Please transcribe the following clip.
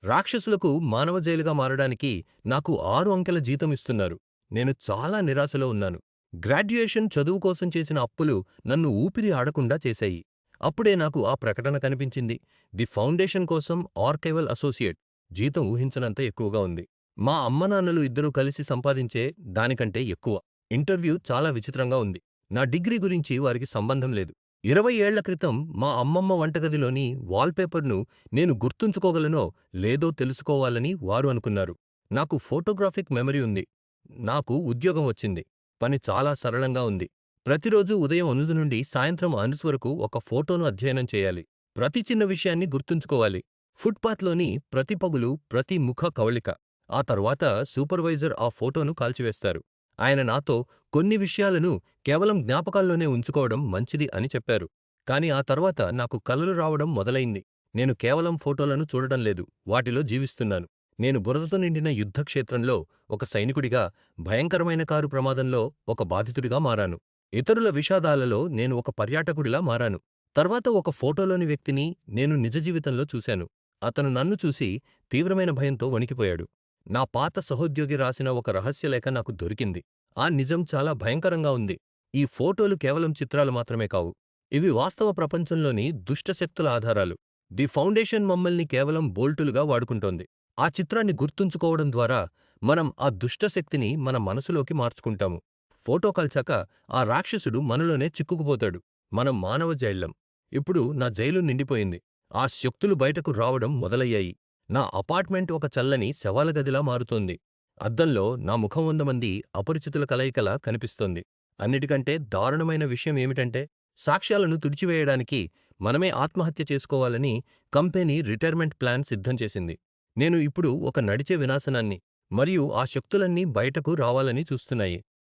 రాక్షసులకు మానవ జైలుగా మారడానికి నాకు 6 అంకెల జీతం ఇస్తున్నారు. నేను చాలా నిరాశలో ఉన్నాను. గ్రాడ్యుయేషన్ చదువు కోసం చేసిన అప్పులు నన్ను ఊపిరి ఆడకుండా చేశాయి. అప్పుడే నాకు ఆ ప్రకటన కనిపించింది. ది ఫౌండేషన్ కోసం ఆర్కైవల్ అసోసియేట్. జీతం ఊహించనంత ఎక్కువగా ఉంది. మా అమ్మనాన్నలు ఇద్దరూ కలిసి సంపాదించే దానికంటే ఎక్కువ. ఇంటర్వ్యూ చాలా విచిత్రంగా ఉంది. నా డిగ్రీ గురించి వారికి సంబంధం లేదు. 20 ఏళ్ల క్రితం మా అమ్మమ్మ వంటగదిలోని వాల్పేపర్ను నేను గుర్తుంచుకోగలనో లేదో తెలుసుకోవాలని వారు అనుకున్నారు. నాకు ఫోటోగ్రాఫిక్ మెమరీ ఉంది. నాకు ఉద్యోగం వచ్చింది. పని చాలా సరళంగా ఉంది. ప్రతిరోజూ ఉదయం 8 నుండి సాయంత్రం 6 వరకు ఒక ఫోటోను అధ్యయనం చేయాలి. ప్రతి చిన్న విషయాన్ని గుర్తుంచుకోవాలి. ఫుట్పాత్లోని ప్రతి పగులు, ప్రతి ముఖ కవళిక. ఆ తర్వాత సూపర్వైజర్ ఆ ఫోటోను కాల్చివేస్తారు. ఆయన నాతో కొన్ని విషయాలను కేవలం జ్ఞాపకాల్లోనే ఉంచుకోవడం మంచిది అని చెప్పారు. కానీ ఆ తర్వాత నాకు కలలు రావడం మొదలైంది. నేను కేవలం ఫోటోలను చూడడం లేదు, వాటిలో జీవిస్తున్నాను. నేను బురదతో నిండిన యుద్ధక్షేత్రంలో ఒక సైనికుడిగా, భయంకరమైన కారు ప్రమాదంలో ఒక బాధితుడిగా మారాను. ఇతరుల విషాదాలలో నేను ఒక పర్యాటకుడిలా మారాను. తర్వాత ఒక ఫోటోలోని వ్యక్తిని నేను నిజ జీవితంలో చూశాను. అతను నన్ను చూసి తీవ్రమైన భయంతో వణికిపోయాడు. నా పాత సహోద్యోగి రాసిన ఒక రహస్య లేఖ నాకు దొరికింది. ఆ నిజం చాలా భయంకరంగా ఉంది. ఈ ఫోటోలు కేవలం చిత్రాలు మాత్రమే కావు. ఇవి వాస్తవ ప్రపంచంలోని దుష్ట శక్తుల ఆధారాలు. ది ఫౌండేషన్ మమ్మల్ని కేవలం బోల్టులుగా వాడుకుంటోంది. ఆ చిత్రాన్ని గుర్తుంచుకోవడం ద్వారా మనం ఆ దుష్ట శక్తిని మన మనసులోకి మార్చుకుంటాము. ఫోటో కాల్చాక ఆ రాక్షసుడు మనలోనే చిక్కుకుపోతాడు. మనం మానవ జైళ్ళం. ఇప్పుడు నా జైలు నిండిపోయింది. ఆ శక్తులు బయటకు రావడం మొదలయ్యాయి. నా అపార్ట్మెంట్ ఒక చల్లని శవాల గదిలా మారుతోంది. అద్దంలో నా ముఖం 100 మంది అపరిచితుల కలయికలా కనిపిస్తోంది. అన్నిటికంటే దారుణమైన విషయం ఏమిటంటే, సాక్ష్యాలను తుడిచివేయడానికి మనమే ఆత్మహత్య చేసుకోవాలని కంపెనీ రిటైర్మెంట్ ప్లాన్ సిద్ధం చేసింది. నేను ఇప్పుడు ఒక నడిచే వినాశనాన్ని, మరియు ఆ శక్తులన్నీ బయటకు రావాలని చూస్తున్నాయి.